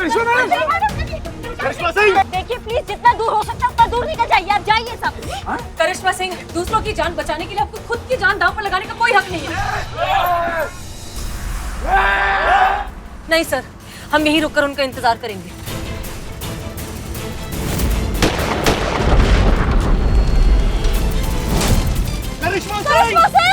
करिश्मा सिंह, देखिए प्लीज, जितना दूर हो सकता है उतना दूर निकल जाइए। आप जाइए सब। करिश्मा सिंह, दूसरों की जान बचाने के लिए आपको खुद की जान दांव पर लगाने का कोई हक नहीं है। नहीं सर, हम यहीं रुककर उनका इंतजार करेंगे। करिश्मा करिश्मा सिंह!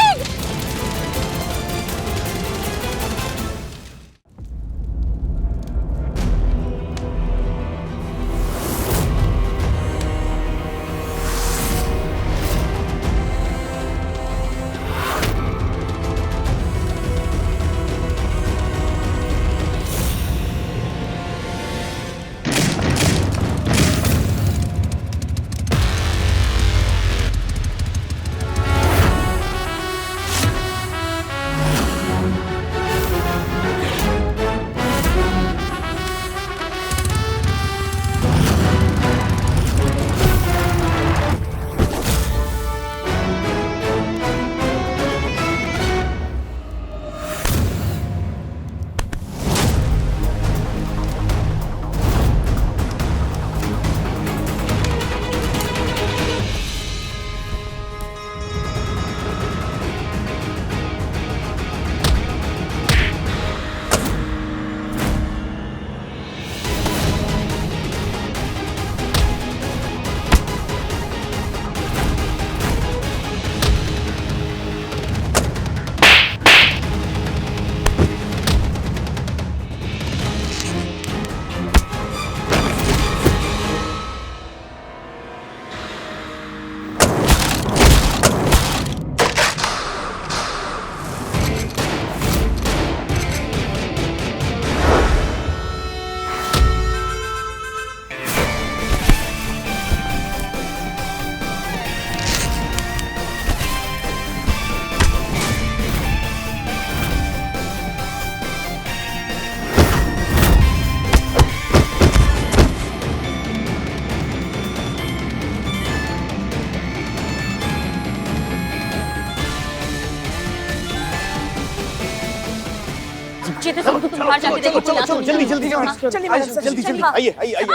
चीते सब तुम बाहर जाके देखो। चलो जल्दी जल्दी जल्दी जल्दी आइए आइए आइए।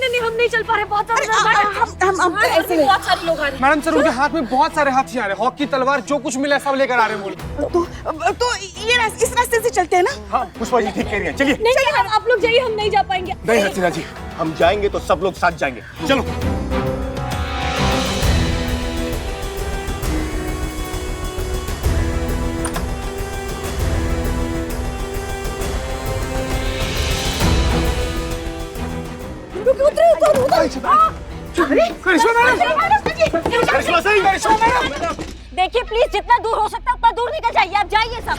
नहीं, हम नहीं चल पा रहे। बहुत सारे बहुत सारे लोग आ रहे हैं। मैडम सर, उनके हाथ में बहुत सारे हथियार है, हॉकी तलवार जो कुछ मिला सब लेकर आ रहे हैं। बोल तो ये इस रास्ते से चलते हैं ना? हाँ पुष्पा जी ठीक कह रही हैं, चलिए। नहीं, आप लोग जाइए, हम नहीं जा पाएंगे। नहीं रचना जी, हम जाएंगे तो सब लोग साथ जाएंगे, चलो। करिश्मा सिंह, देखिए प्लीज, जितना दूर हो सकता है उतना दूर निकल जाइए। आप जाइए सब।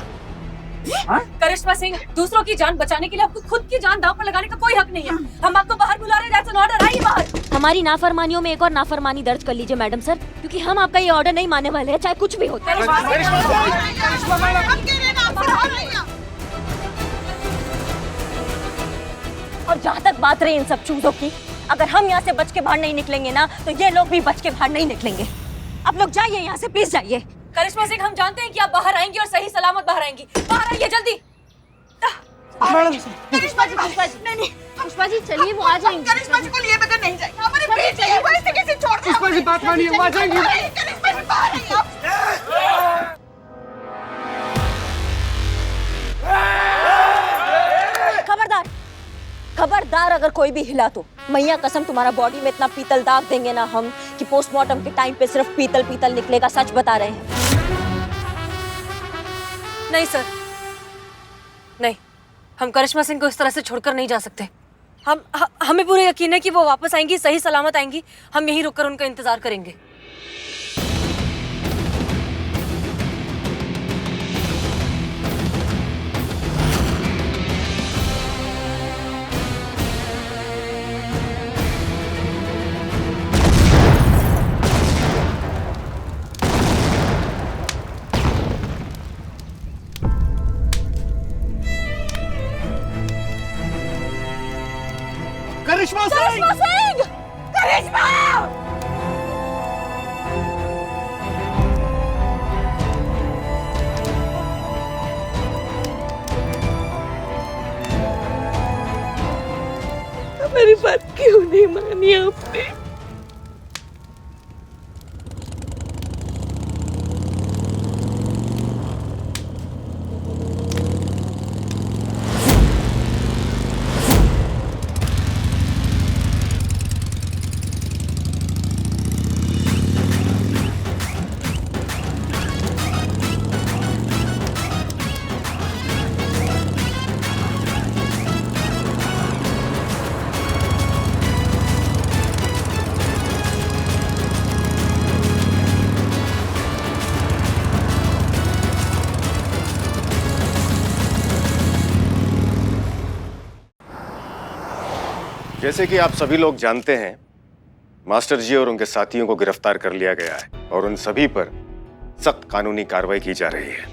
करिश्मा सिंह, दूसरों की जान बचाने के लिए आपको खुद की जान दांव पर लगाने का कोई हक नहीं है। हम आपको बाहर बुला रहे हैं। That's an order. आइए बाहर। हमारी नाफरमानियों में एक और नाफरमानी दर्ज कर लीजिए मैडम सर, क्योंकि हम आपका ये ऑर्डर नहीं मानने वाले हैं, चाहे कुछ भी होता है। और जहाँ तक बात रही इन सब चूजों की, अगर हम यहाँ से बच के बाहर नहीं निकलेंगे ना, तो ये लोग भी बच के बाहर नहीं निकलेंगे। आप लोग जाइए यहाँ से, प्लीज जाइए। करिश्मा सिंह, हम जानते हैं कि आप बाहर आएंगी और सही सलामत बाहर आएंगी। बाहर आइए जल्दी। करिश्मा जी, नहीं, पुष्पा जी चलिए, वो आ जाएंगे। करिश्मा जी को लिए बगैर नहीं जाएंगे। हमारी बेटी है, वो ऐसे कैसे छोड़ दें? पुष्पा जी बात मानिए, वो आ जाएंगी। करिश्मा जी बाहर आइए आप। खबरदार, खबरदार, अगर कोई भी हिला तो मैया कसम तुम्हारा बॉडी में इतना पीतल दाग देंगे ना हम, कि पोस्टमार्टम के टाइम पे सिर्फ पीतल पीतल निकलेगा। सच बता रहे हैं। नहीं सर, नहीं, हम करिश्मा सिंह को इस तरह से छोड़कर नहीं जा सकते। हमें पूरा यकीन है कि वो वापस आएंगी, सही सलामत आएंगी। हम यहीं रुककर उनका इंतजार करेंगे। करिश्मा सिंह! करिश्मा! जैसे कि आप सभी लोग जानते हैं, मास्टर जी और उनके साथियों को गिरफ्तार कर लिया गया है और उन सभी पर सख्त कानूनी कार्रवाई की जा रही है।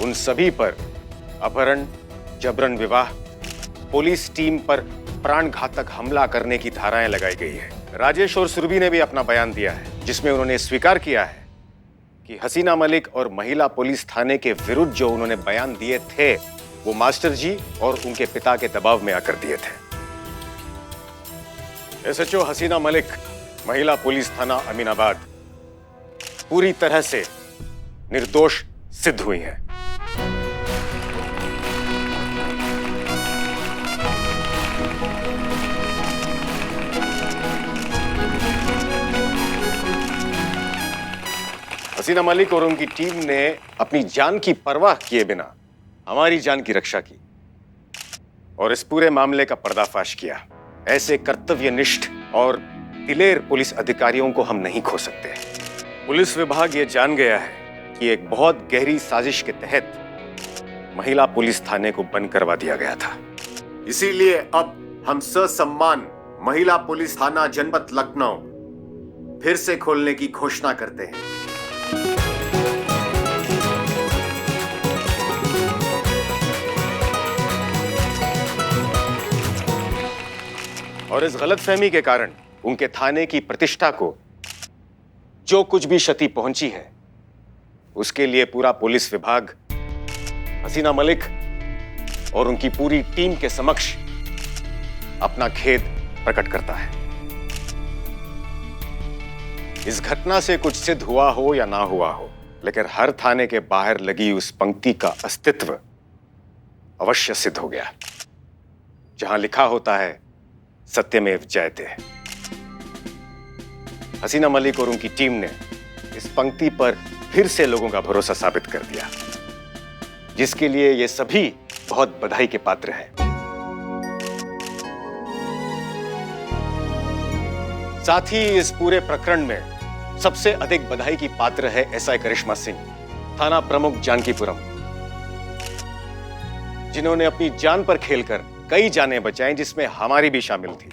उन सभी पर अपहरण, जबरन विवाह, पुलिस टीम पर प्राणघातक हमला करने की धाराएं लगाई गई है। राजेश और सुरभि ने भी अपना बयान दिया है, जिसमें उन्होंने स्वीकार किया है कि हसीना मलिक और महिला पुलिस थाने के विरुद्ध जो उन्होंने बयान दिए थे, वो मास्टर जी और उनके पिता के दबाव में आकर दिए थे। एसएचओ हसीना मलिक, महिला पुलिस थाना अमीनाबाद, पूरी तरह से निर्दोष सिद्ध हुई हैं। हसीना मलिक और उनकी टीम ने अपनी जान की परवाह किए बिना हमारी जान की रक्षा की और इस पूरे मामले का पर्दाफाश किया। ऐसे कर्तव्यनिष्ठ और दिलेर पुलिस अधिकारियों को हम नहीं खो सकते। पुलिस विभाग ये जान गया है कि एक बहुत गहरी साजिश के तहत महिला पुलिस थाने को बंद करवा दिया गया था। इसीलिए अब हम ससम्मान महिला पुलिस थाना जनपद लखनऊ फिर से खोलने की घोषणा करते हैं। और इस गलतफहमी के कारण उनके थाने की प्रतिष्ठा को जो कुछ भी क्षति पहुंची है, उसके लिए पूरा पुलिस विभाग हसीना मलिक और उनकी पूरी टीम के समक्ष अपना खेद प्रकट करता है। इस घटना से कुछ सिद्ध हुआ हो या ना हुआ हो, लेकिन हर थाने के बाहर लगी उस पंक्ति का अस्तित्व अवश्य सिद्ध हो गया, जहां लिखा होता है सत्यमेव जयते। हसीना मलिक और उनकी टीम ने इस पंक्ति पर फिर से लोगों का भरोसा साबित कर दिया, जिसके लिए ये सभी बहुत बधाई के पात्र हैं। साथ ही इस पूरे प्रकरण में सबसे अधिक बधाई की पात्र है एसआई करिश्मा सिंह, थाना प्रमुख जानकीपुरम, जिन्होंने अपनी जान पर खेलकर कई जानें बचाई, जिसमें हमारी भी शामिल थी।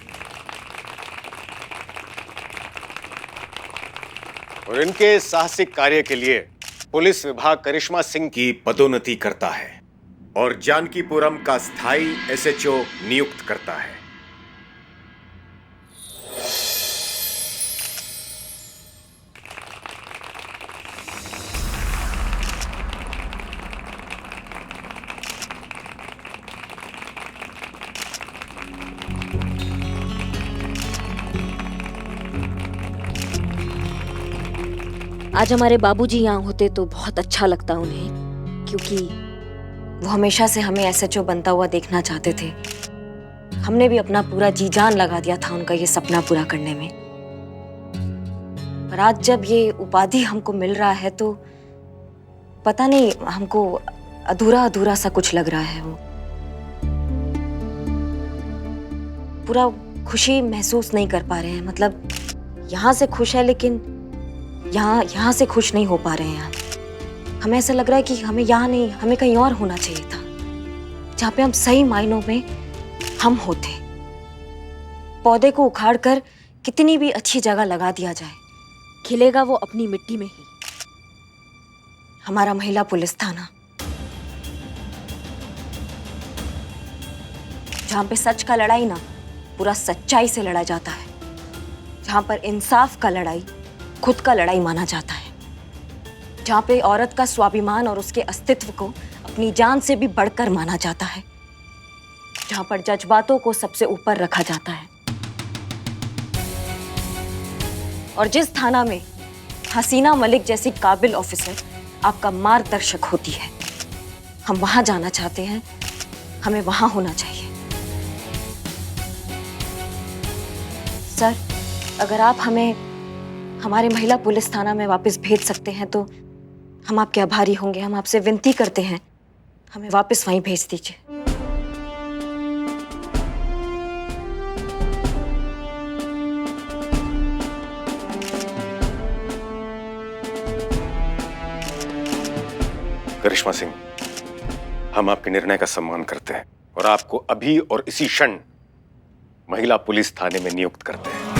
और इनके साहसिक कार्य के लिए पुलिस विभाग करिश्मा सिंह की पदोन्नति करता है और जानकीपुरम का स्थायी एसएचओ नियुक्त करता है। आज हमारे बाबूजी यहाँ होते तो बहुत अच्छा लगता उन्हें, क्योंकि वो हमेशा से हमें एसएचओ बनता हुआ देखना चाहते थे। हमने भी अपना पूरा जी जान लगा दिया था उनका ये सपना पूरा करने में। पर आज जब ये उपाधि हमको मिल रहा है तो पता नहीं, हमको अधूरा अधूरा सा कुछ लग रहा है। वो पूरा खुशी महसूस नहीं कर पा रहे हैं। मतलब यहाँ से खुश है, लेकिन यहाँ से खुश नहीं हो पा रहे हैं। हमें ऐसा लग रहा है कि हमें यहाँ नहीं, हमें कहीं और होना चाहिए था, जहाँ पे हम सही मायनों में हम होते। पौधे को उखाड़कर कितनी भी अच्छी जगह लगा दिया जाए, खिलेगा वो अपनी मिट्टी में ही। हमारा महिला पुलिस थाना, जहाँ पे सच का लड़ाई ना पूरा सच्चाई से लड़ा जाता है, जहाँ पर इंसाफ का लड़ाई खुद का लड़ाई माना जाता है, जहाँ पे औरत का स्वाभिमान और उसके अस्तित्व को अपनी जान से भी बढ़कर माना जाता है, जहाँ पर जज्बातों को सबसे ऊपर रखा जाता है। और जिस थाना में हसीना मलिक जैसी काबिल ऑफिसर आपका मार्गदर्शक होती है, हम वहां जाना चाहते हैं। हमें वहां होना चाहिए। सर, अगर आप हमें हमारे महिला पुलिस थाना में वापस भेज सकते हैं तो हम आपके आभारी होंगे। हम आपसे विनती करते हैं, हमें वापस वहीं भेज दीजिए। करिश्मा सिंह, हम आपके निर्णय का सम्मान करते हैं और आपको अभी और इसी क्षण महिला पुलिस थाने में नियुक्त करते हैं।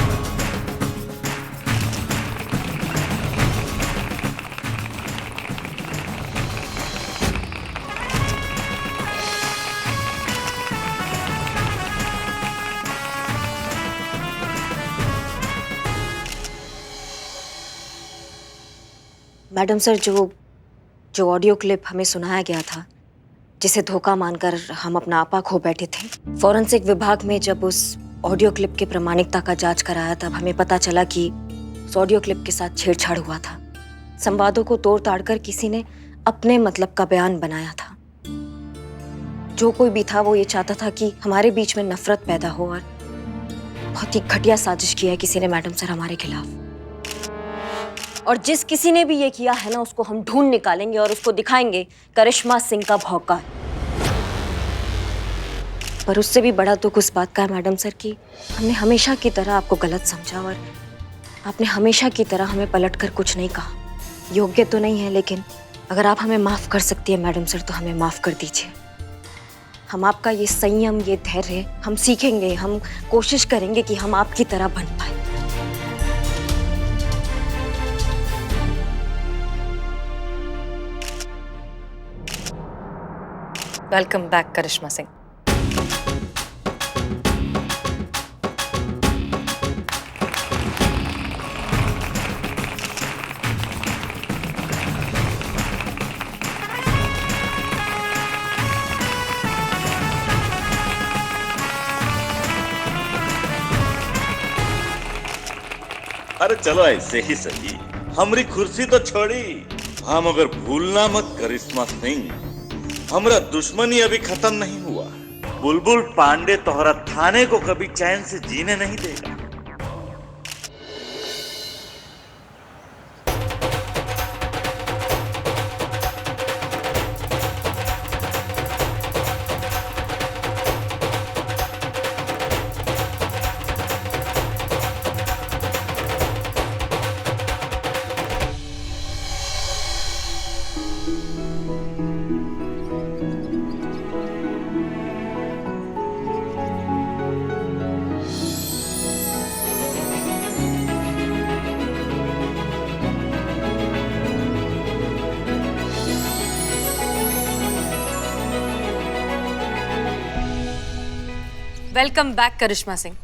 मैडम सर, जो ऑडियो क्लिप हमें सुनाया गया था, जिसे धोखा मानकर हम अपना आपा खो बैठे थे, फॉरेंसिक विभाग में जब उस ऑडियो क्लिप की प्रामाणिकता का जांच कराया तब हमें पता चला कि उस ऑडियो क्लिप के साथ छेड़छाड़ हुआ था। संवादों को तोड़ ताड़ कर किसी ने अपने मतलब का बयान बनाया था। जो कोई भी था वो ये चाहता था कि हमारे बीच में नफरत पैदा हो, और बहुत ही घटिया साजिश की है किसी ने मैडम सर हमारे खिलाफ। और जिस किसी ने भी ये किया है ना, उसको हम ढूंढ निकालेंगे और उसको दिखाएंगे करिश्मा सिंह का भौकाल। पर उससे भी बड़ा दुख उस बात का है मैडम सर कि हमने हमेशा की तरह आपको गलत समझा, और आपने हमेशा की तरह हमें पलटकर कुछ नहीं कहा। योग्य तो नहीं है, लेकिन अगर आप हमें माफ कर सकती है मैडम सर, तो हमें माफ कर दीजिए। हम आपका ये संयम, ये धैर्य हम सीखेंगे, हम कोशिश करेंगे कि हम आपकी तरह बन पाए। वेलकम बैक करिश्मा सिंह। अरे चलो ऐसे ही सही, हमारी कुर्सी तो छोड़ी, हम अगर भूलना मत करिश्मा सिंह, हमरा दुश्मनी अभी खत्म नहीं हुआ। बुलबुल पांडे तोहरा थाने को कभी चैन से जीने नहीं देगा। वेलकम बैक करिश्मा सिंह।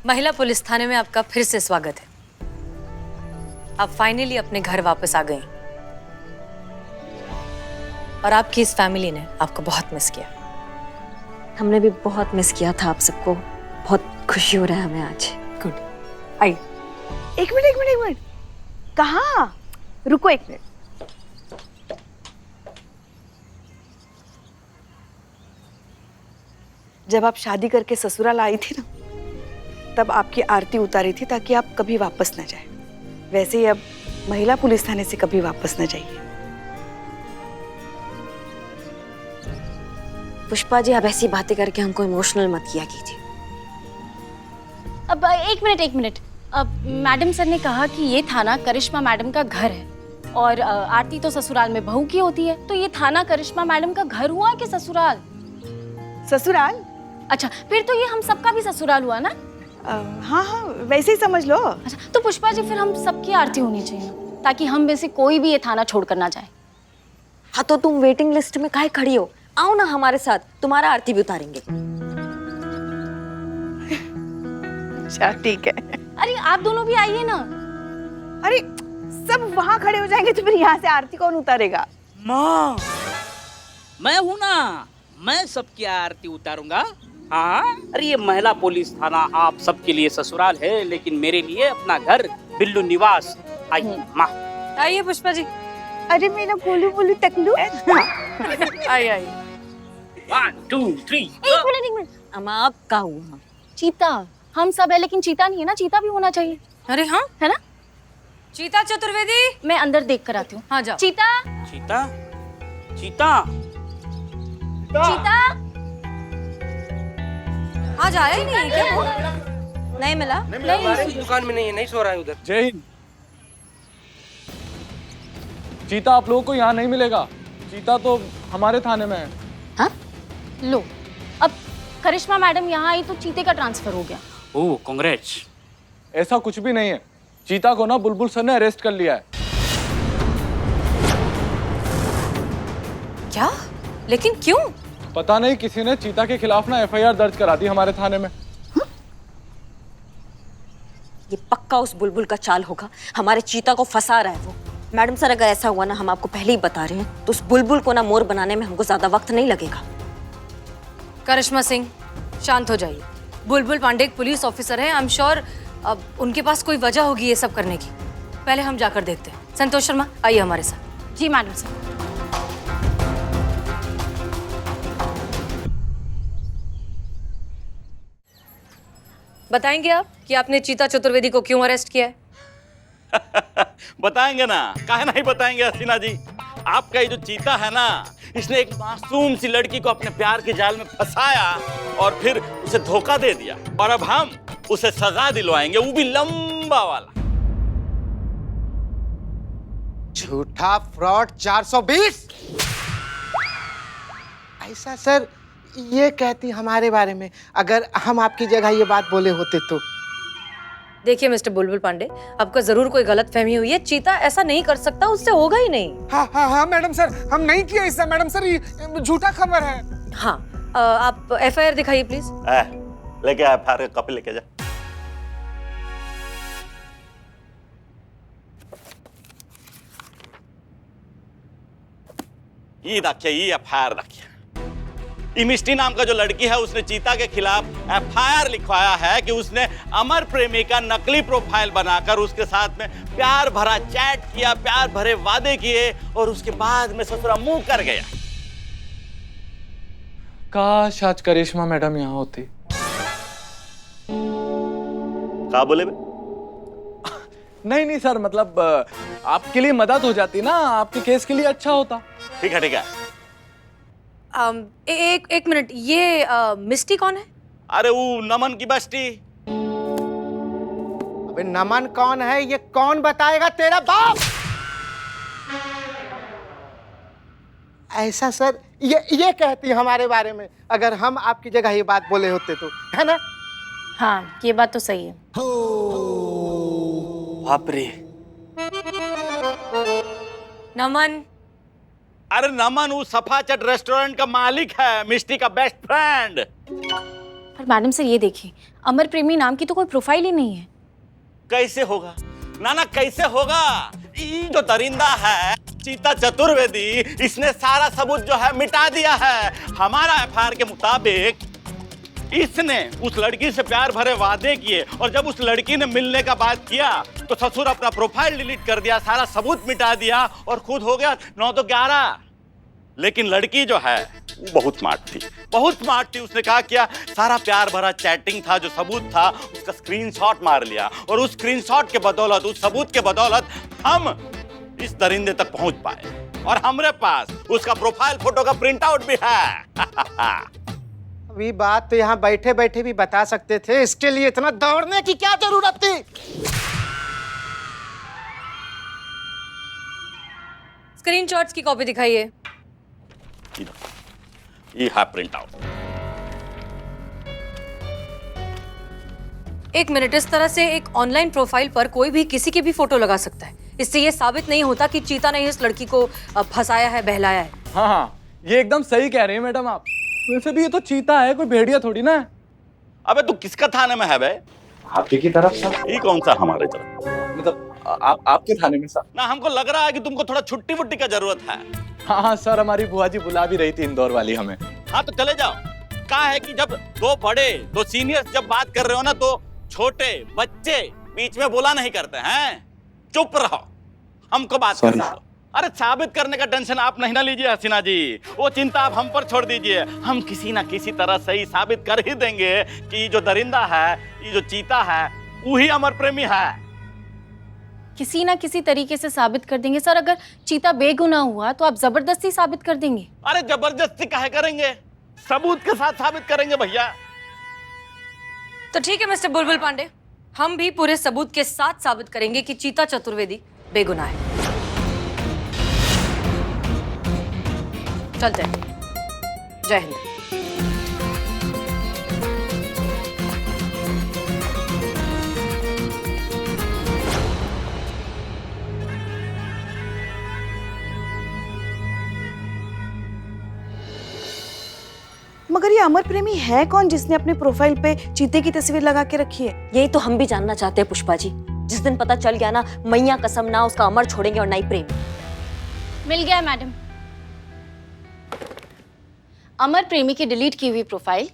महिला पुलिस थाने में आपका फिर से स्वागत है। आप फाइनली अपने घर वापस आ गई, और आपकी इस फैमिली ने आपको बहुत मिस किया। हमने भी बहुत मिस किया था आप सबको। बहुत खुशी हो रहा है हमें आज। गुड, आइए। एक मिनट। कहाँ? रुको एक मिनट। जब आप शादी करके ससुराल आई थी ना, तब आपकी आरती उतारी थी ताकि आप कभी वापस न जाए। वैसे ही अब महिला पुलिस थाने से कभी वापस न जाइए। पुष्पा जी, आप ऐसी बातें करके हमको इमोशनल मत किया कीजिए। अब एक मिनट। अब मैडम सर ने कहा कि ये थाना करिश्मा मैडम का घर है, और आरती तो ससुराल में बहू की होती है, तो ये थाना करिश्मा मैडम का घर हुआ कि ससुराल? ससुराल? अच्छा, फिर तो ये हम सबका भी ससुराल हुआ ना? हाँ, वैसे ही समझ लो। अच्छा, तो पुष्पा जी फिर हम सबकी आरती होनी चाहिए, ताकि हम में से कोई भी ये थाना छोड़कर ना जाए। हाँ, तो तुम वेटिंग लिस्ट में काहे खड़ी हो? आओ ना हमारे साथ, तुम्हारा आरती भी उतारेंगे। अच्छा ठीक है। अरे आप दोनों भी आइए ना। अरे सब वहाँ खड़े हो जाएंगे तो फिर यहाँ से आरती कौन उतारेगा? माँ, मैं हूँ ना, मैं सबकी आरती उतारूंगा। हाँ, अरे ये महिला पुलिस थाना आप सबके लिए ससुराल है, लेकिन मेरे लिए अपना घर बिल्लू निवास। आइए माँ। आइए पुष्पा जी। अरे मेरा बोलू तकलू। आइए। 1 2 3। एक मिनट। अम्मा, आप का हुआ? चीता, हम सब है लेकिन चीता नहीं है ना, चीता भी होना चाहिए। अरे हाँ, है ना? चीता चतुर्वेदी, मैं अंदर देख कर आती हूँ। हाँ जाओ। चीता, चीता, चीता, चीता। आज आया ही नहीं है क्या वो? नहीं मिला? नहीं, दुकान में नहीं है, नहीं सो रहा है उधर। जय हिंद। चीता आप लोगों को यहाँ नहीं मिलेगा। चीता तो हमारे थाने में है। हाँ? लो, अब करिश्मा मैडम यहाँ आई तो चीते का ट्रांसफर हो गया। ओह कांग्रेट्स। ऐसा कुछ भी नहीं है, चीता को ना बुलबुल सर ने अरेस्ट कर लिया है। क्या? लेकिन क्यों? पता नहीं, किसी ने चीता के खिलाफ ना एफआईआर दर्ज करा दी हमारे थाने में। ये पक्का उस बुलबुल का चाल होगा, हमारे चीता को फंसा रहा है वो। मैडम सर, अगर ऐसा हुआ ना, हम आपको पहले ही बता रहे हैं, तो उस बुलबुल को ना मोर बनाने में हमको ज्यादा वक्त नहीं लगेगा। करिश्मा सिंह, शांत हो जाइए। बुलबुल पांडे एक पुलिस ऑफिसर है। आई एम श्योर अब उनके पास कोई वजह होगी ये सब करने की। पहले हम जाकर देखते हैं। संतोष शर्मा, आइए हमारे साथ। जी मैडम सर। बताएंगे आप कि आपने चीता चतुर्वेदी को क्यों अरेस्ट किया है? बताएंगे ना, काहे नहीं बताएंगे हसीना जी। आपका ये जो चीता है ना, इसने एक मासूम सी लड़की को अपने प्यार के जाल में फंसाया और फिर उसे धोखा दे दिया, और अब हम उसे सजा दिलवाएंगे, वो भी लंबा वाला। झूठा फ्रॉड 420। ऐसा सर ये कहती हमारे बारे में, अगर हम आपकी जगह ये बात बोले होते तो। देखिए मिस्टर बुलबुल पांडे, आपका जरूर कोई गलत फहमी हुई है। चीता ऐसा नहीं कर सकता, उससे होगा ही नहीं। हाँ हाँ हाँ मैडम सर, हम नहीं किया ऐसा मैडम सर, ये झूठा खबर है। हाँ, आप एफआईआर दिखाइए प्लीज। लेके आया फार कॉपी लेके जा। ये देखिए, ये एफआईआर देखिए। मिष्टी नाम का जो लड़की है, उसने चीता के खिलाफ एफआईआर लिखवाया है कि उसने अमर प्रेमी का नकली प्रोफाइल बनाकर उसके साथ में प्यार भरा चैट किया, प्यार भरे वादे किए, और उसके बाद में ससुरा मुंह कर गया। काश आज करिश्मा मैडम यहाँ होती। क्या बोले बे? नहीं सर, मतलब आपके लिए मदद हो जाती ना, आपके केस के लिए अच्छा होता। ठीक है ठीक है। एक मिनट, ये मिस्टी कौन है? अरे वो नमन की बस्ती। अबे नमन कौन है ये कौन बताएगा, तेरा बाप। ऐसा सर ये कहती हमारे बारे में, अगर हम आपकी जगह ये बात बोले होते तो, है ना? हाँ ये बात तो सही है। बाप रे। नमन। अरे नमन वो सफाचट रेस्टोरेंट का मालिक है, मिष्टी का बेस्ट फ्रेंड। पर मैडम सर ये देखिए, अमर प्रेमी नाम की तो कोई प्रोफाइल ही नहीं है। कैसे होगा नाना, कैसे होगा? ये जो दरिंदा है चीता चतुर्वेदी, इसने सारा सबूत जो है मिटा दिया है। हमारा एफआईआर के मुताबिक इसने उस लड़की से प्यार भरे वादे किए, और जब उस लड़की ने मिलने का बात किया तो ससुर अपना प्रोफाइल डिलीट कर दिया, सारा सबूत मिटा दिया, और खुद हो गया 9 तो 11। लेकिन लड़की जो है वो बहुत स्मार्ट थी, बहुत स्मार्ट थी। उसने कहा क्या, सारा प्यार भरा चैटिंग था, जो सबूत था उसका स्क्रीनशॉट मार लिया, और उस स्क्रीनशॉट के बदौलत, उस सबूत के बदौलत हम इस दरिंदे तक पहुंच पाए, और हमारे पास उसका प्रोफाइल फोटो का प्रिंट आउट भी है। अभी बात तो यहाँ बैठे बैठे भी बता सकते थे, इसके लिए इतना दौड़ने की क्या जरूरत थी? स्क्रीनशॉट्स की कॉपी दिखाइए। ये है प्रिंट आउट। एक मिनट, इस तरह से एक ऑनलाइन प्रोफाइल पर कोई भी किसी की भी फोटो लगा सकता है। इससे ये साबित नहीं होता कि चीता ने इस लड़की को फंसाया है, बहलाया है। हाँ, ये एकदम सही कह रही है मैडम आप। वैसे भी ये तो चीता है, कोई भेड़िया थोड़ी ना है। अबे तू किसका थाने में है बे? आपकी की तरफ सर। ये कौन सा हमारे तरफ? मतलब आपके थाने में सर। ना हमको लग रहा है कि तुमको थोड़ा छुट्टी वुट्टी का जरूरत है। हाँ सर, हमारी बुआ जी बुला भी रही थी इंदौर वाली हमें। हाँ तो चले जाओ। क्या है कि जब दो सीनियर्स जब बात कर रहे हो ना, तो छोटे बच्चे बीच में बोला नहीं करते हैं। चुप रहो, हमको बात करने दो। अरे साबित करने का टेंशन आप नहीं ना लीजिए हसीना जी, वो चिंता आप हम पर छोड़ दीजिए। हम किसी ना किसी तरह से ही साबित कर ही देंगे कि ये जो दरिंदा है, ये जो चीता है, वही अमर प्रेमी है। किसी ना किसी तरीके से साबित कर देंगे सर। अगर चीता बेगुनाह हुआ तो आप जबरदस्ती साबित कर देंगे? अरे जबरदस्ती काहे करेंगे, सबूत के साथ साबित करेंगे भैया। तो ठीक है मिस्टर बुलबुल पांडे, हम भी पूरे सबूत के साथ साबित करेंगे कि चीता चतुर्वेदी बेगुनाह है। चलते हैं। जय हिंद। मगर ये अमर प्रेमी है कौन जिसने अपने प्रोफाइल पे चीते की तस्वीर लगा के रखी है? यही तो हम भी जानना चाहते हैं पुष्पा जी। जिस दिन पता चल गया ना, मैया कसम ना उसका अमर छोड़ेंगे और ना ही प्रेम। मिल गया मैडम। अमर प्रेमी की डिलीट की हुई प्रोफाइल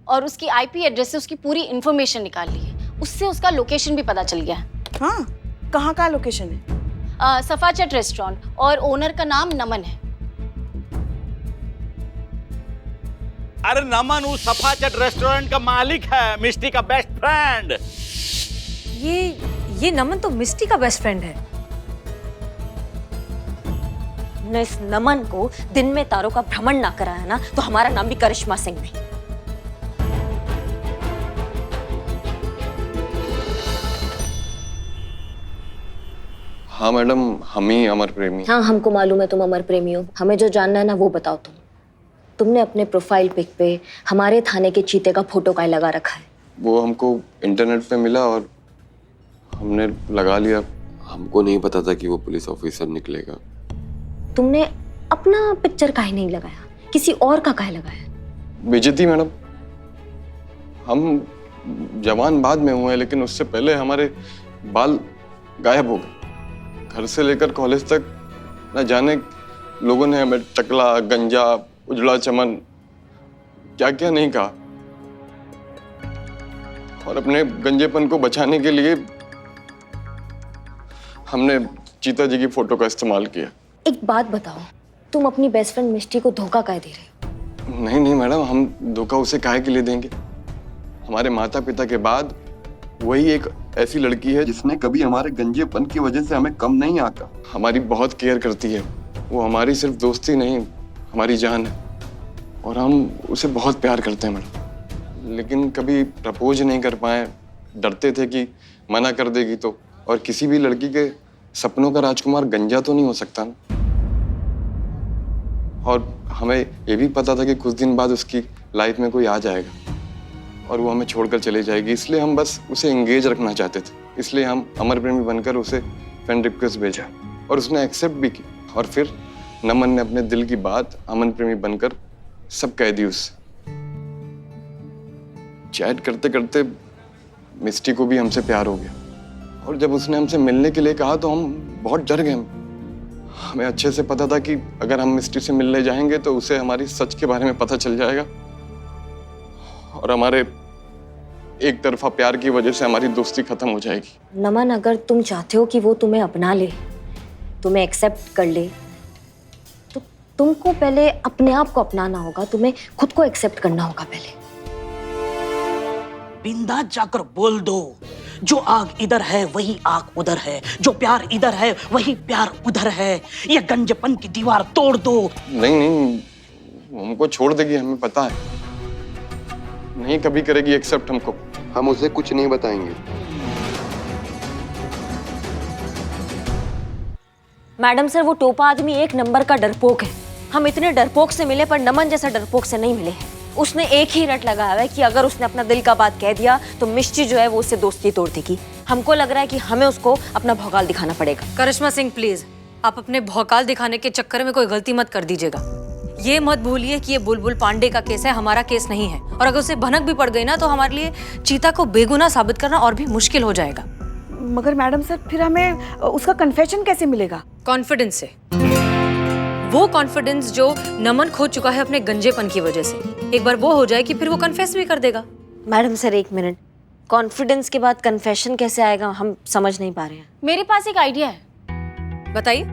और उसकी आईपी एड्रेस से उसकी पूरी इंफॉर्मेशन निकाल ली है। उससे उसका लोकेशन भी पता चल गया है। हाँ, कहाँ का लोकेशन है? सफाचट रेस्टोरेंट और ओनर का नाम नमन है। अरे नमन उस सफाचट रेस्टोरेंट का मालिक है, मिष्टी का बेस्ट फ्रेंड। ये नमन तो मिस्टी का बेस्ट फ्रेंड है। न इस नमन को दिन में तारों का भ्रमण ना कराया ना, तो हमारा नाम भी करिश्मा सिंह नहीं। हाँ मैडम, हम ही अमर प्रेमी। हाँ, हमको मालूम है तुम अमर प्रेमी हो। हमें जो जानना है ना वो बताओ। तुमने अपने प्रोफाइल पिक पे हमारे थाने के चीते का फोटो काहे लगा रखा है? वो हमको इंटरनेट पे मिला और हमने लगा लिया। हमको नहीं पता था कि वो पुलिस ऑफिसर निकलेगा। तुमने अपना पिक्चर काहे नहीं लगाया, किसी और का काहे लगाया? बेइज्जती मैडम, हम जवान बाद में हुए हैं, लेकिन उससे पहले हमारे बाल गायब हो गए। घर से लेकर कॉलेज तक न जाने लोगों ने हमें टकला, गंजा, उजड़ा चमन क्या क्या नहीं कहा। और अपने गंजेपन को बचाने के लिए हमने चीता जी की फोटो का इस्तेमाल किया। एक बात बताओ, तुम अपनी बेस्ट फ्रेंड मिष्टी को धोखा काहे दे रहे हो? नहीं मैडम, हम धोखा उसे काहे के लिए देंगे? हमारे माता पिता के बाद वही एक ऐसी लड़की है जिसने कभी हमारे गंजेपन की वजह से हमें कम नहीं आका। हमारी बहुत केयर करती है। वो हमारी सिर्फ दोस्ती नहीं, हमारी जान है। और हम उसे बहुत प्यार करते हैं मैडम, लेकिन कभी प्रपोज नहीं कर पाए। डरते थे कि मना कर देगी तो। और किसी भी लड़की के सपनों का राजकुमार गंजा तो नहीं हो सकता ना। और हमें ये भी पता था कि कुछ दिन बाद उसकी लाइफ में कोई आ जाएगा और वो हमें छोड़कर चले जाएगी। इसलिए हम बस उसे एंगेज रखना चाहते थे। इसलिए हम अमर प्रेमी बनकर उसे फ्रेंड रिक्वेस्ट भेजा और उसने एक्सेप्ट भी की। और फिर नमन ने अपने दिल की बात अमन प्रेमी बनकर सब कह दी उससे। चैट करते करते मिस्टी को भी हमसे प्यार हो गया। और जब उसने हमसे मिलने के लिए कहा तो हम बहुत डर गए। हमें अच्छे से पता था कि अगर हम मिस्टी से मिलने जाएंगे तो उसे हमारी सच के बारे में पता चल जाएगा और हमारे एक तरफा प्यार की वजह से हमारी दोस्ती खत्म हो जाएगी। नमन, अगर तुम चाहते हो कि वो तुम्हें अपना ले, तुम्हें एक्सेप्ट कर ले, तो तुमको पहले अपने आप को अपनाना होगा। तुम्हें खुद को एक्सेप्ट करना होगा पहले। बिंदास जाकर बोल दो, जो आग इधर है वही आग उधर है, जो प्यार इधर है वही प्यार उधर है। ये गंजपन की दीवार तोड़ दो। नहीं, हमको छोड़ देगी, हमें पता है। नहीं कभी करेगी एक्सेप्ट हमको। हम उसे कुछ नहीं बताएंगे। मैडम सर, वो टोपा आदमी एक नंबर का डरपोक है। हम इतने डरपोक से मिले पर नमन जैसा डरपोक से नहीं मिले हैं। उसने एक ही रट लगाया है कि अगर उसने अपना दिल का बात कह दिया तो मिष्टी जो है वो उससे दोस्ती तोड़ देगी। हमको लग रहा है कि हमें उसको अपना भौकाल दिखाना पड़ेगा। करिश्मा सिंह, प्लीज आप अपने भौकाल दिखाने के चक्कर में कोई गलती मत कर दीजिएगा। ये मत भूलिए कि ये बुलबुल पांडे का केस है, हमारा केस नहीं है। और अगर उसे भनक भी पड़ गई ना तो हमारे लिए चीता को बेगुनाह साबित करना और भी मुश्किल हो जाएगा। मगर मैडम सर, फिर हमें उसका कन्फेशन कैसे मिलेगा? कॉन्फिडेंस से। वो कॉन्फिडेंस जो नमन खो चुका है अपने गंजेपन की वजह से, एक बार वो हो जाए कि फिर वो कन्फेस भी कर देगा। मैडम सर, एक मिनट, कॉन्फिडेंस के बाद कन्फेशन कैसे आएगा? हम समझ नहीं पा रहे हैं। मेरे पास एक आइडिया है। बताइए।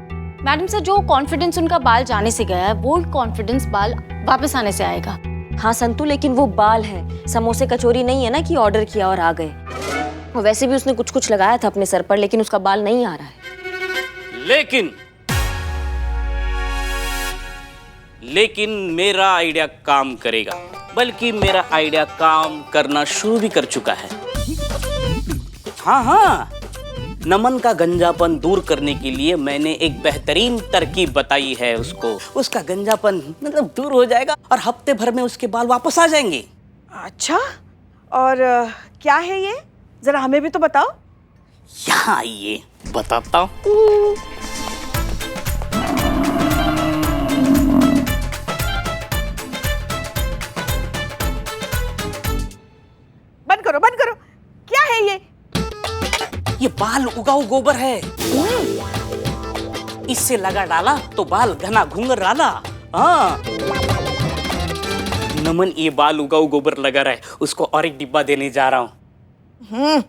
मैडम सर, जो कॉन्फिडेंस उनका बाल जाने से गया है वो कॉन्फिडेंस बाल वापस आने से आएगा। हाँ संतु, लेकिन वो बाल है, समोसे कचौरी नहीं है ना कि ऑर्डर किया और आ गए। वैसे भी उसने कुछ कुछ लगाया था अपने सर पर, लेकिन उसका बाल नहीं आ रहा है। लेकिन मेरा आइडिया काम करेगा, बल्कि मेरा आइडिया काम करना शुरू भी कर चुका है। हाँ, नमन का गंजापन दूर करने के लिए मैंने एक बेहतरीन तरकीब बताई है उसको। उसका गंजापन मतलब दूर हो जाएगा और हफ्ते भर में उसके बाल वापस आ जाएंगे। अच्छा, और क्या है ये? जरा हमें भी तो बताओ। यहाँ आइए, बताता हूँ। ये बाल उगाऊ गोबर है। इससे लगा डाला तो बाल घना घुंघर डाला। हाँ नमन, ये बाल उगाऊ गोबर लगा रहा है, उसको और एक डिब्बा देने जा रहा हूँ।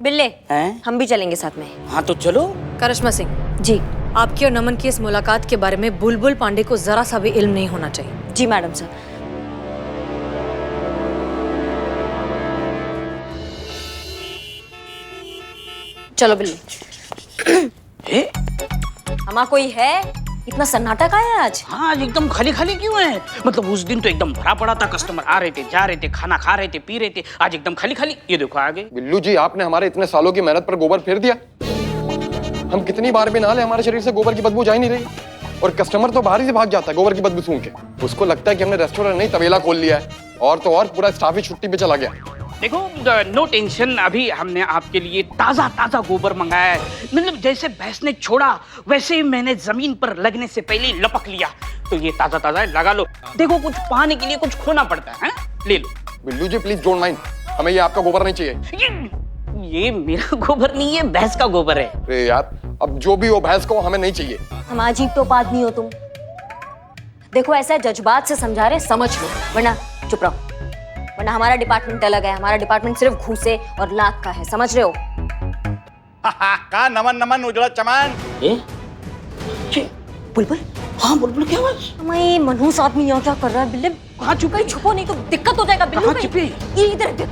बिल्ले, हैं? हम भी चलेंगे साथ में। हाँ तो चलो। करिश्मा सिंह जी। आपकी और नमन की इस मुलाकात के बारे में बुलबुल पांडे को जरा सा भी इल्म नहीं होना चाहिए। जी मैडम सर। चलो बिल्ली। हमारा कोई है? इतना सन्नाटा का है आज? हाँ आज एकदम खाली खाली क्यों है? मतलब उस दिन तो एकदम भरा पड़ा था, कस्टमर आ रहे थे, जा रहे थे, खाना खा रहे थे, पी रहे थे। आज एकदम खाली खाली। ये देखो आ गए। बिल्लू जी, आपने हमारे इतने सालों की मेहनत पर गोबर फेर दिया। हम कितनी बार भी नहा ले, हमारे शरीर से गोबर की बदबू जा ही नहीं रही। और कस्टमर तो बाहर ही से भाग जाता है गोबर की बदबू सूंघ के। उसको लगता है कि हमने रेस्टोरेंट नहीं तबेला खोल लिया है। और तो और पूरा स्टाफ ही छुट्टी पे चला गया। देखो नो टेंशन, अभी हमने आपके लिए ताजा ताजा गोबर मंगाया है। मतलब जैसे भैंस ने छोड़ा वैसे ही मैंने जमीन पर लगने से पहले ही लपक लिया। तो ये ताजा ताजा है, लगा लो। देखो कुछ पाने के लिए कुछ खोना पड़ता है, ले लो। बिल्लू जी प्लीज डोंट माइंड, हमें ये आपका गोबर नहीं चाहिए। ये मेरा गोबर नहीं है, भैंस का गोबर है। अरे यार, अब जो भी हो भैंस को हमें नहीं चाहिए। हम अजीब तो आदमी हो तुम। देखो ऐसा जज्बात से समझा रहे, समझ लो, वरना चुप रहो। वरना हमारा डिपार्टमेंट अलग है। हमारा डिपार्टमेंट सिर्फ घूसे और लात का है, समझ रहे हो? का नमन नमन उजड़ा चमन। बुलबुल। हाँ बुलबुल, क्या हुआ? मैं मनहूस आदमी यहाँ क्या कर रहा है? बिल्ले कहाँ छुपे? कहीं छुपो नहीं तो दिक्कत हो जाएगा। बिल्लू कहाँ छुपे? ये इधर।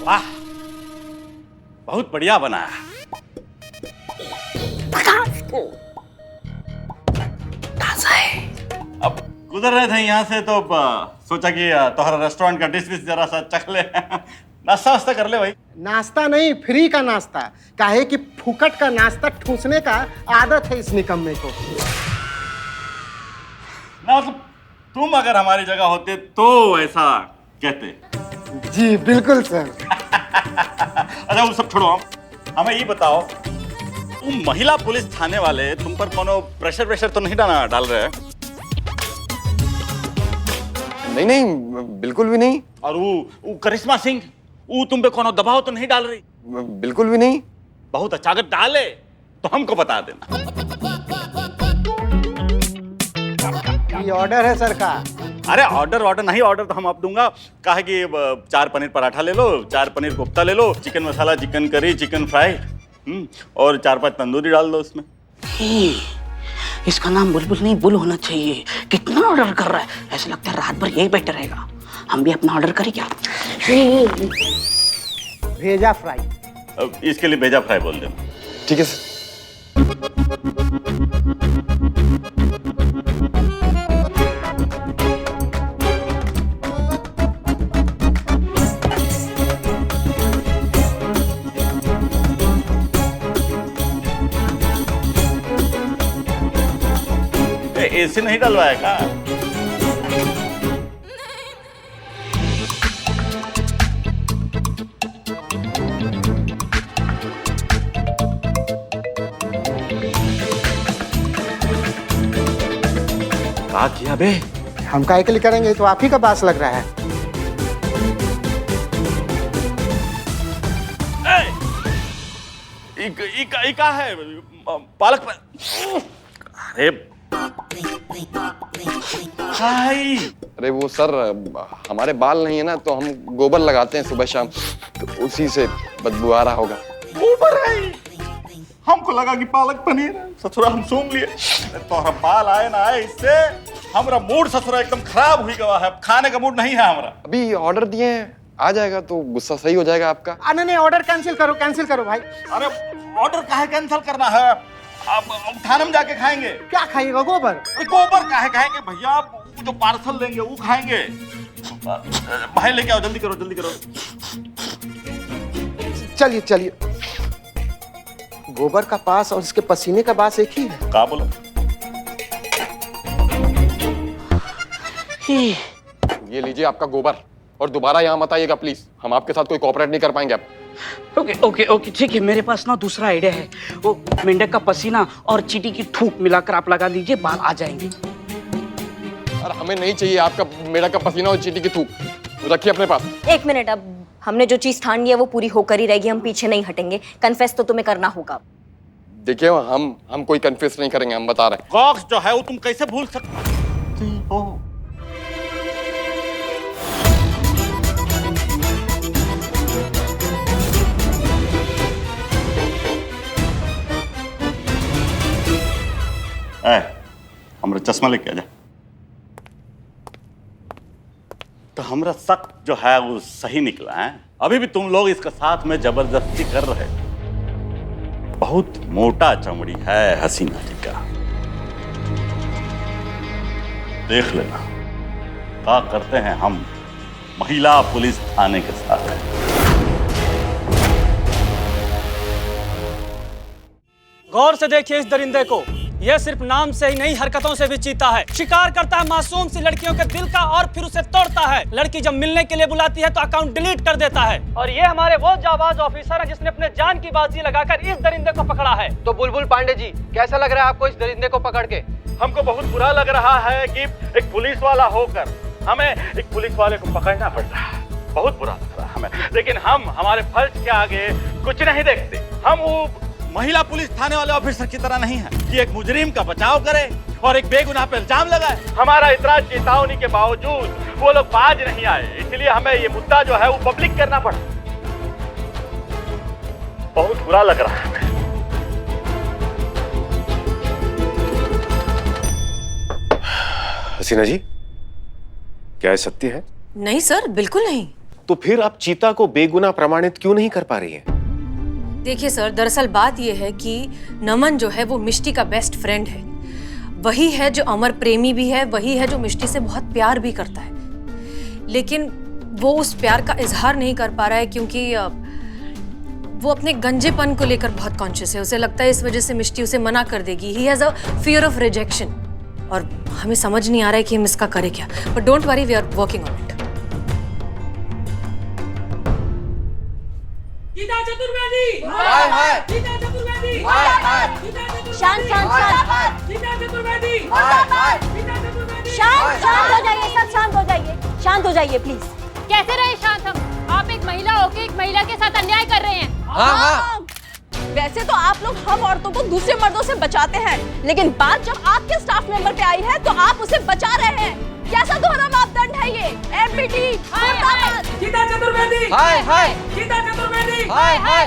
वाह, बहुत बढ़िया बनाया। अब गुजर रहे थे यहाँ से तो सोचा कि तुम्हारा रेस्टोरेंट का डिश विश जरा सा चख ले। नाश्ता वास्ता कर ले भाई। नाश्ता नहीं, फ्री का नाश्ता। काहे कि फुकट का नाश्ता ठूसने का आदत है इस निकम्मे को। ना मतलब तुम अगर हमारी जगह होते तो ऐसा कहते। जी बिल्कुल सर। अच्छा वो सब छोड़ो, हमें ये बताओ, तुम महिला पुलिस थाने वाले तुम पर कोनो प्रेशर तो नहीं डाल रहे हैं? नहीं नहीं, बिल्कुल भी नहीं। और वो करिश्मा सिंह, वो तुम पे कोनो दबाव तो नहीं डाल रही? बिल्कुल भी नहीं। बहुत अच्छा, अगर डाले तो हमको बता देना। ये ऑर्डर है सर का। अरे ऑर्डर नहीं, ऑर्डर तो हम आप दूंगा। कहा कि 4 पनीर पराठा ले लो, 4 पनीर कोफ्ता ले लो, चिकन मसाला, चिकन करी, चिकन फ्राई, और 4-5 तंदूरी डाल दो उसमें। इसका नाम बुलबुल नहीं बुल होना चाहिए। कितना ऑर्डर कर रहा है, ऐसा लगता है रात भर यही बैठा रहेगा। हम भी अपना ऑर्डर करें क्या? भेजा फ्राई। अब इसके लिए भेजा फ्राई बोल देना। ठीक है सर। एसी नहीं डलवाया का? क्या किया बे? हम काहे के लिए करेंगे, तो आप ही का बास लग रहा है। इका है पालक। अरे हाय। अरे वो सर, हमारे बाल नहीं है ना, तो हम गोबर लगाते हैं सुबह शाम, तो उसी से बदबू आ रहा होगा। गोबर है? हमको लगा कि पालक पनीर है। ससुरा हम सूंघ लिए। तो बाल आए ना आए, इससे हमारा मूड ससुरा एकदम खराब हुई गवा है। खाने का मूड नहीं है हमारा। अभी ऑर्डर दिए हैं, आ जाएगा तो गुस्सा सही हो जाएगा आपका। नहीं ऑर्डर कैंसिल करो भाई। अरे ऑर्डर काहे कैंसिल करना है? अब थाने में जाके खाएंगे। क्या खाइएगा? गोबर। गोबर काहे खाएंगे भैया? वो जो पार्सल देंगे वो खाएंगे। भाई लेके आओ, जल्दी करो। चलिए। गोबर का पास और इसके पसीने का बास एक ही है। क्या बोलो? ये लीजिए आपका गोबर, और दोबारा यहाँ मत आइएगा प्लीज। हम आपके साथ कोई कोऑपरेट नहीं कर पाएंगे अब। ओके ठीक है। मेरे पास ना दूसरा आइडिया है। वो मेंढक का पसीना और चींटी की थूक मिलाकर आप लगा दीजिए, बाल आ जाएंगे। और हमें नहीं चाहिए आपका मेढक का पसीना और चींटी की थूक। रखिए अपने पास। एक मिनट, अब हमने जो चीज ठान ली है वो पूरी होकर ही रहेगी, हम पीछे नहीं हटेंगे। कन्फेस तो तुम्हें करना होगा। देखिए हम कोई कन्फेस नहीं करेंगे, हम बता रहे हैं। कॉक्स जो है वो तुम कैसे भूल सकते हो? हमरा चश्मा लेके आ जा। तो हमरा शक जो है वो सही निकला है। अभी भी तुम लोग इसका साथ में जबरदस्ती कर रहे हो। बहुत मोटा चमड़ी है हसीना जी का, देख लेना क्या करते हैं हम महिला पुलिस थाने के साथ। गौर से देखिए इस दरिंदे को, यह सिर्फ नाम से ही नहीं हरकतों से भी चीता है। शिकार करता है मासूम सी लड़कियों के दिल का और फिर उसे तोड़ता है। लड़की जब मिलने के लिए बुलाती है तो अकाउंट डिलीट कर देता है। और ये हमारे वो जाबाज ऑफिसर है जिसने अपने जान की बाजी लगाकर इस दरिंदे को पकड़ा है। तो बुलबुल पांडे जी, कैसा लग रहा है आपको इस दरिंदे को पकड़ के? हमको बहुत बुरा लग रहा है कि एक पुलिस वाला होकर हमें एक पुलिस वाले को पकड़ना पड़ रहा है। बहुत बुरा लग रहा है हमें, लेकिन हम हमारे फर्ज के आगे कुछ नहीं देखते। हम वो महिला पुलिस थाने वाले ऑफिसर की तरह नहीं है कि एक मुजरिम का बचाव करे और एक बेगुनाह पर इल्जाम लगाए। हमारा इतना चेतावनी के बावजूद वो लोग बाज नहीं आए, इसलिए हमें ये मुद्दा जो है वो पब्लिक करना पड़ा। बहुत बुरा लग रहा है हमें। हसीना जी, क्या ये सत्य है? नहीं सर, बिल्कुल नहीं। तो फिर आप चीता को बेगुनाह प्रमाणित क्यों नहीं कर पा रही हैं? देखिए सर, दरअसल बात यह है कि नमन जो है वो मिष्टी का बेस्ट फ्रेंड है। वही है जो अमर प्रेमी भी है, वही है जो मिष्टी से बहुत प्यार भी करता है। लेकिन वो उस प्यार का इजहार नहीं कर पा रहा है क्योंकि वो अपने गंजेपन को लेकर बहुत कॉन्शियस है। उसे लगता है इस वजह से मिष्टी उसे मना कर देगी। He has a fear of rejection और हमें समझ नहीं आ रहा है कि हम इसका करें क्या। But don't worry, we are working on it. Chaturvedi, हाय हाय। चतुर्वेदी, शांत शांत शांत चतुर्वेदी, शांत शांत हो जाइए, सब शांत हो जाइए, शांत हो जाइए प्लीज। कैसे रहे शांत हम? आप एक महिला होकर एक महिला के साथ अन्याय कर रहे हैं। हाँ। वैसे तो आप लोग हम औरतों को दूसरे मर्दों से बचाते हैं, लेकिन बात जब आपके स्टाफ मेंबर पे आई है तो आप उसे बचा रहे हैं। कैसा दोहरा मापदंड है ये? एमपीटी गीता चतुर्वेदी, हाय हाय। गीता चतुर्वेदी, हाय हाय।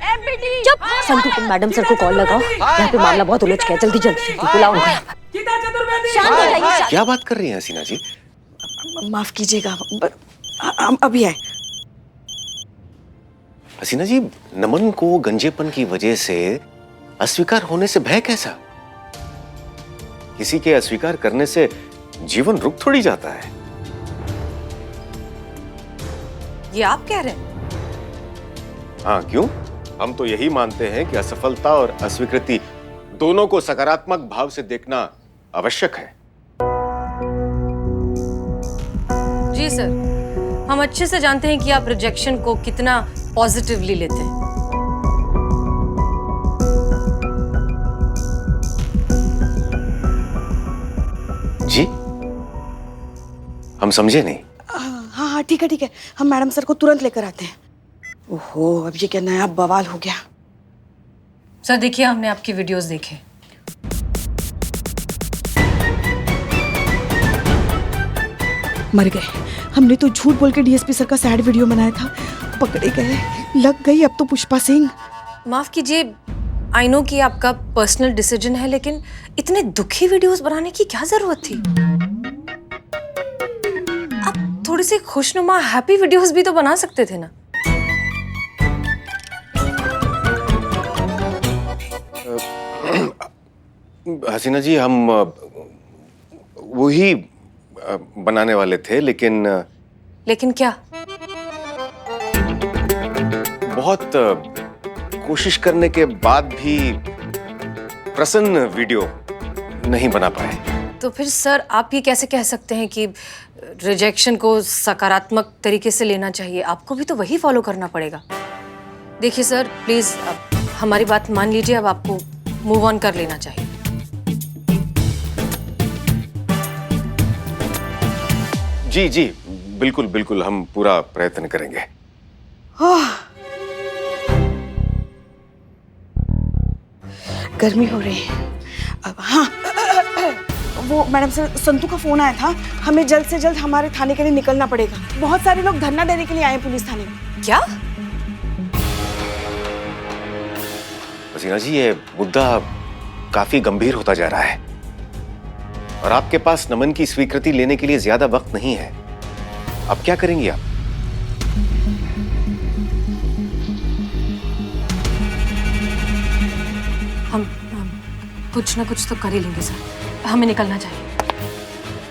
एमपीटी चुप। संतू, तुम मैडम सर को कॉल लगाओ। यहाँ पे मामला बहुत उलझ गया, जल्दी जल्दी बुलाओ उनको यहाँ पर। गीता चतुर्वेदी, शांत हो जाइए। क्या बात कर रही हैं हसीना जी? माफ कीजिएगा, हम अभी आए। हसीना जी, नमन को गंजेपन की वजह से अस्वीकार होने से भय कैसा? किसी के अस्वीकार करने से जीवन रुक थोड़ी जाता है। ये आप कह रहे हैं? हाँ, क्यों? हम तो यही मानते हैं कि असफलता और अस्वीकृति दोनों को सकारात्मक भाव से देखना आवश्यक है। जी सर, हम अच्छे से जानते हैं कि आप रिजेक्शन को कितना पॉजिटिवली लेते हैं। जी, हम समझे नहीं। हाँ हाँ ठीक है, हम मैडम सर को तुरंत लेकर आते हैं। ओहो, अब ये क्या नया बवाल हो गया। सर देखिए, हमने आपकी वीडियोस देखे। मर गए। हमने तो झूठ बोल के डीएसपी सर का सैड वीडियो बनाया था, पकड़े गए। लग गई अब तो पुष्पा सिंह। माफ कीजिए, आई नो कि आपका पर्सनल डिसीजन है, लेकिन इतने दुखी वीडियोस बनाने की क्या जरूरत थी? आप थोड़ी सी खुशनुमा हैप्पी वीडियोस भी तो बना सकते थे ना। हसीना जी, हम वही बनाने वाले थे, लेकिन क्या? बहुत कोशिश करने के बाद भी प्रसन्न वीडियो नहीं बना पाए। तो फिर सर आप ये कैसे कह सकते हैं कि रिजेक्शन को सकारात्मक तरीके से लेना चाहिए? आपको भी तो वही फॉलो करना पड़ेगा। देखिए सर, प्लीज हमारी बात मान लीजिए। अब आपको मूव ऑन कर लेना चाहिए। जी जी, बिल्कुल बिल्कुल, हम पूरा प्रयत्न करेंगे। गर्मी हो रही है। अब हाँ, वो मैडम सर, संतू का फोन आया था, हमें जल्द से जल्द हमारे थाने के लिए निकलना पड़ेगा। बहुत सारे लोग धरना देने के लिए आए पुलिस थाने में। क्या? हसीना जी, ये मुद्दा काफी गंभीर होता जा रहा है और आपके पास नमन की स्वीकृति लेने के लिए ज्यादा वक्त नहीं है। अब क्या करेंगी आप? हम कुछ ना कुछ तो कर ही लेंगे सर, हमें निकलना चाहिए।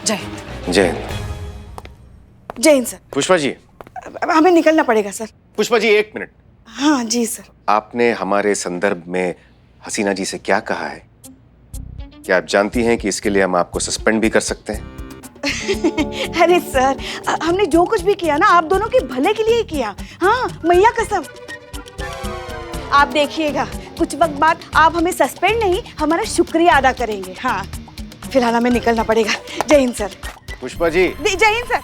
जय हिंद। जय हिंद। जय हिंद सर। पुष्पा जी, अब हमें निकलना पड़ेगा सर। पुष्पा जी, 1 मिनट। हाँ जी सर। आपने हमारे संदर्भ में हसीना जी से क्या कहा है? क्या आप जानती हैं कि इसके लिए हम आपको सस्पेंड भी कर सकते हैं? अरे सर, हमने जो कुछ भी किया ना, आप दोनों के भले के लिए ही किया। हाँ, मैया कसम। आप देखिएगा, कुछ वक्त बाद आप हमें सस्पेंड नहीं, हमारा शुक्रिया अदा करेंगे। हाँ, फिलहाल हमें निकलना पड़ेगा। जय हिंद सर। पुष्पा जी। जय हिंद सर।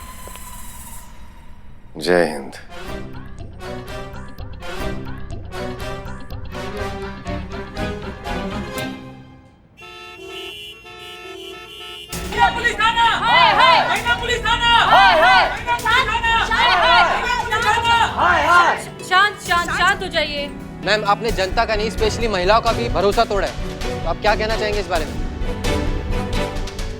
जय हिंद। पुलिस थाना! हाय हाय! पुलिस थाना! हाय हाय! शांत शांत शांत हो जाइए। मैम, आपने जनता का नहीं, स्पेशली महिलाओं का भी भरोसा तोड़ा है, तो आप क्या कहना चाहेंगे इस बारे में?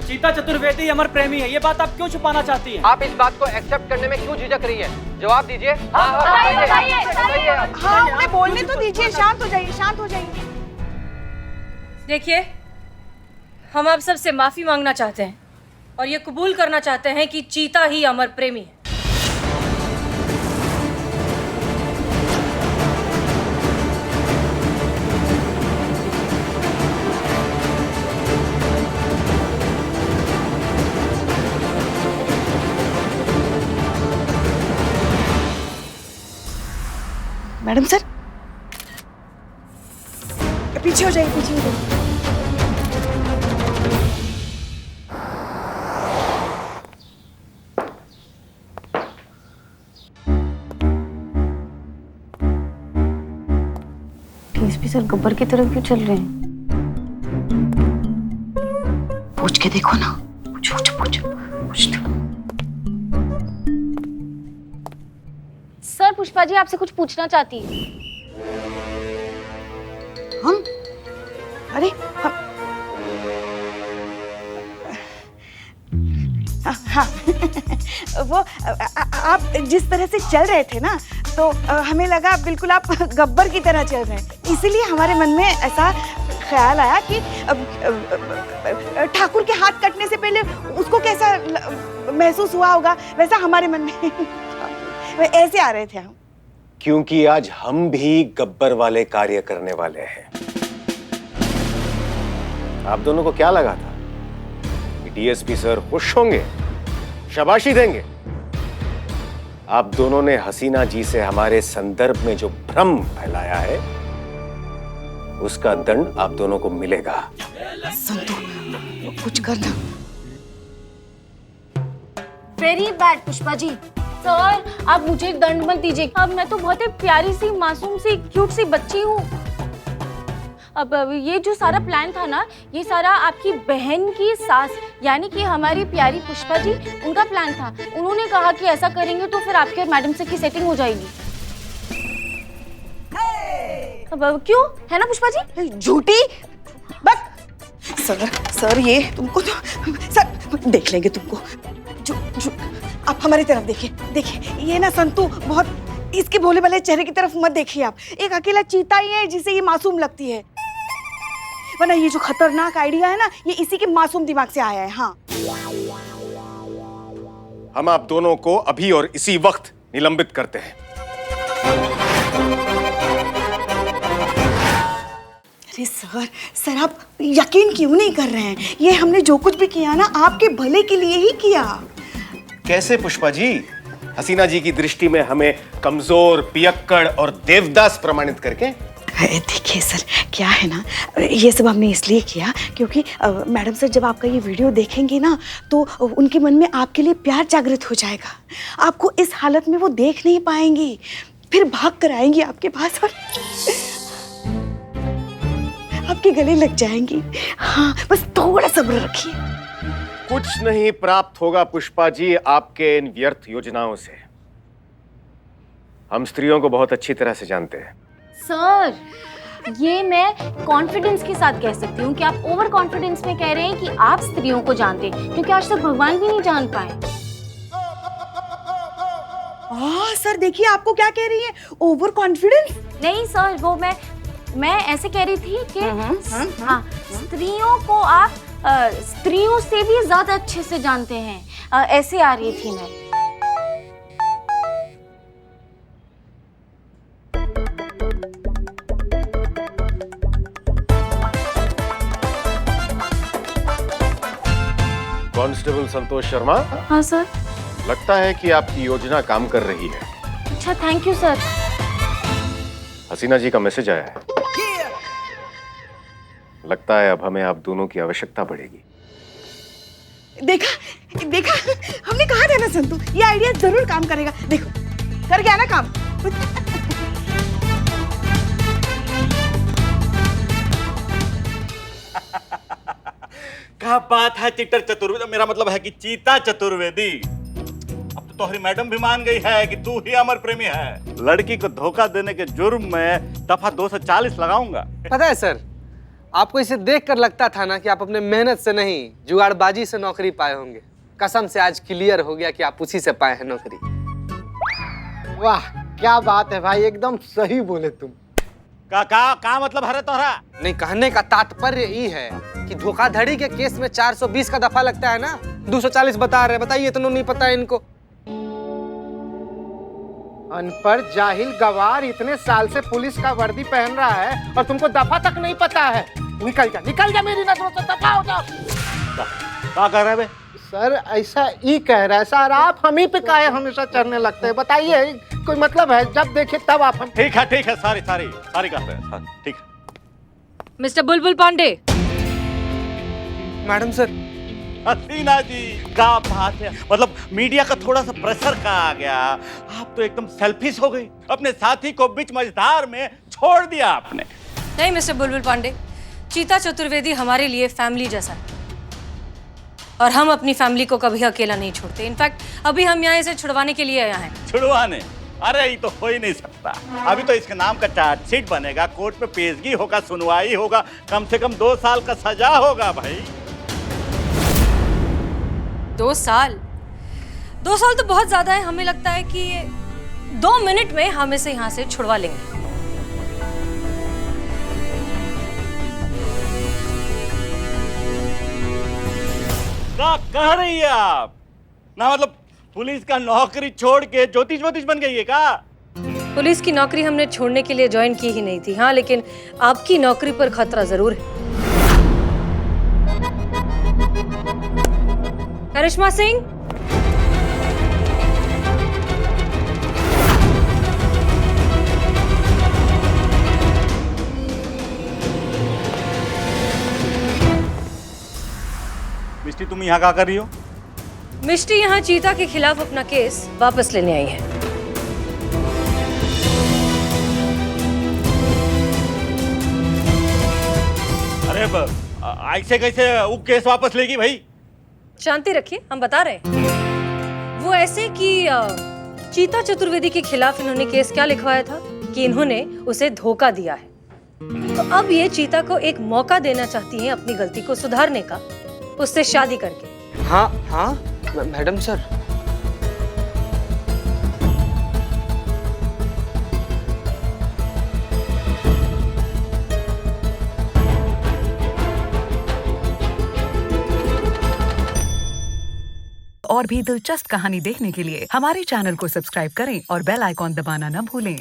चीता चतुर्वेदी अमर प्रेमी है, ये बात आप क्यों छुपाना चाहती हैं? आप इस बात को एक्सेप्ट करने में क्यों झिझक रही है? जवाब दीजिए। हाँ, उन्हें बोलने तो दीजिए। शांत हो जाइए, शांत हो जाइए। देखिए, हम आप सबसे माफी मांगना चाहते हैं और ये कबूल करना चाहते हैं कि चीता ही अमर प्रेमी है। मैडम सर, पीछे हो जाइए, पीछे हो जाइए। डीएसपी सर गब्बर की तरफ क्यों चल रहे हैं? पूछ के देखो ना। पूछो पूछो पूछ लो। सर, पुष्पा जी आपसे कुछ पूछना चाहती है। हम? अरे हाँ, वो आप जिस तरह से चल रहे थे ना, तो हमें लगा बिल्कुल आप गब्बर की तरह चल रहे हैं, इसीलिए हमारे मन में ऐसा ख्याल आया कि ठाकुर के हाथ कटने से पहले उसको कैसा महसूस हुआ होगा, वैसा हमारे मन में ऐसे आ रहे थे हम। क्योंकि आज हम भी गब्बर वाले कार्य करने वाले हैं। आप दोनों को क्या लगा था कि डीएसपी सर खुश होंगे, शाबाशी देंगे? आप दोनों ने हसीना जी से हमारे संदर्भ में जो भ्रम फैलाया है, उसका दंड आप दोनों को मिलेगा। संतु, कुछ करना। Very bad Pushpa ji. Sir, आप मुझे दंड मत दीजिए। अब मैं तो बहुत ही प्यारी सी, मासूम सी, क्यूट सी बच्ची हूँ। अब ये जो सारा प्लान था ना, ये सारा आपकी बहन की सास यानी कि हमारी प्यारी पुष्पा जी, उनका प्लान था। उन्होंने कहा कि ऐसा करेंगे तो फिर आपके और मैडम से की सेटिंग हो जाएगी। अब क्यों है ना पुष्पा जी? झूठी बस। सर ये तुमको तो सर देख लेंगे तुमको। आप हमारी तरफ देखिए, ये ना संतु बहुत, इसके भोले भाले चेहरे की तरफ मत देखिए आप। एक अकेला चीता ही है जिसे ये मासूम लगती है, वरना ये जो खतरनाक आइडिया है ना, ये इसी के मासूम दिमाग से आया है। हाँ, हम आप दोनों को अभी और इसी वक्त निलंबित करते हैं। अरे सर आप यकीन क्यों नहीं कर रहे हैं? ये हमने जो कुछ भी किया ना, आपके भले के लिए ही किया। कैसे पुष्पा जी? हसीना जी की दृष्टि में हमें कमजोर, पियक्कड़ और देवदास प्रमाणित करके देखिए सर, क्या है ना, ये सब हमने इसलिए किया क्योंकि मैडम सर जब आपका ये वीडियो देखेंगे ना तो उनके मन में आपके लिए प्यार जागृत हो जाएगा। आपको इस हालत में वो देख नहीं पाएंगी, फिर भाग कर आएंगी आपके पास और आपके गले लग जाएंगी। हाँ, बस थोड़ा सब्र रखिए। कुछ नहीं प्राप्त होगा पुष्पा जी आपके इन व्यर्थ योजनाओं से। हम स्त्रियों को बहुत अच्छी तरह से जानते हैं। सर, ये मैं कॉन्फिडेंस के साथ कह सकती हूँ कि आप ओवर कॉन्फिडेंस में कह रहे हैं कि आप स्त्रियों को जानते हैं, क्योंकि आज तक भगवान भी नहीं जान पाए। सर देखिए, आपको क्या कह रही है, ओवर कॉन्फिडेंस? नहीं सर, वो मैं ऐसे कह रही थी कि हाँ, स्त्रियों को आप स्त्रियों से भी ज्यादा अच्छे से जानते हैं, ऐसे आ रही थी मैं। कांस्टेबल संतोष शर्मा। हाँ सर। लगता है कि आपकी योजना काम कर रही है। अच्छा, थैंक यू सर। हसीना जी का मैसेज आया है। लगता है अब हमें आप दोनों की आवश्यकता पड़ेगी। देखा देखा, हमने कहा था ना संतू, ये आइडिया जरूर काम करेगा। देखो, कर गया ना काम। क्या बात है चिट्टर चतुर्वेदी, मेरा मतलब है कि चीता चतुर्वेदी। अब तो तुम्हारी मैडम भी मान गई है कि तू ही अमर प्रेमी है। लड़की को धोखा देने के जुर्म में दफा 240 लगाऊंगा। पता है सर, आपको इसे देखकर लगता था ना कि आप अपने मेहनत से नहीं जुगाड़बाजी से नौकरी पाए होंगे। कसम से आज क्लियर हो गया कि आप उसी से पाए हैं नौकरी। वाह, क्या बात है भाई, एकदम सही बोले तुम। का मतलब है तोहरा? नहीं, कहने का तात्पर्य ये है कि धोखाधड़ी के केस में 420 का दफा लगता है ना, 240 बता रहे। बताइए, इतना नहीं पता है इनको। अनपढ़ जाहिल गवार इतने साल से पुलिस का वर्दी पहन रहा है और तुमको दफा तक नहीं पता है। निकल जा मेरी नजरों से, दफा हो जाओ। क्या कह रहे हैं? सर ऐसा ही कह रहा है सर, आप हम ही पे काहे हमेशा चढ़ने लगते हैं? बताइए, कोई मतलब है? जब देखे तब आप हम। ठीक है, सारी कह रहे हैं। ठीक है। Mister Bulbul Pandey. Madam sir. Hasina ji, क्या बात है, मतलब मीडिया का थोड़ा सा प्रेशर का आ गया। आप तो एकदम सेल्फिश हो गई, अपने साथी को बीच मझधार में छोड़ दिया आपने। नहीं मिस्टर बुलबुल पांडे, चीता चतुर्वेदी हमारे लिए फैमिली जैसा है और हम अपनी फैमिली को कभी अकेला नहीं छोड़ते। इनफैक्ट अभी हम यहाँ इसे छुड़वाने के लिए आए हैं। छुड़वाने? अरे ये तो हो ही नहीं सकता। अभी तो इसके नाम का चार्जशीट बनेगा, कोर्ट में पेशगी होगा, सुनवाई होगा, कम से कम 2 साल का सजा होगा भाई। 2 साल? 2 साल तो बहुत ज्यादा है। हमें लगता है कि 2 मिनट में हम इसे यहाँ से छुड़वा लेंगे। क्या कह रही है आप? ना मतलब पुलिस का नौकरी छोड़ के ज्योतिष बन गई है क्या? पुलिस की नौकरी हमने छोड़ने के लिए ज्वाइन की ही नहीं थी। हाँ, लेकिन आपकी नौकरी पर खतरा जरूर है। करिश्मा सिंह, मिस्टी तुम यहाँ क्या कर रही हो? मिष्टी यहाँ चीता के खिलाफ अपना केस वापस लेने आई है। अरे ऐसे कैसे वो केस वापस लेगी भाई? शांति रखिए, हम बता रहे हैं। वो ऐसे कि चीता चतुर्वेदी के खिलाफ इन्होंने केस क्या लिखवाया था कि इन्होंने उसे धोखा दिया है। तो अब ये चीता को एक मौका देना चाहती हैं अपनी गलती को सुधारने का, उससे शादी करके। हाँ मैडम सर। और भी दिलचस्प कहानी देखने के लिए हमारे चैनल को सब्सक्राइब करें और बेल आइकॉन दबाना न भूलें।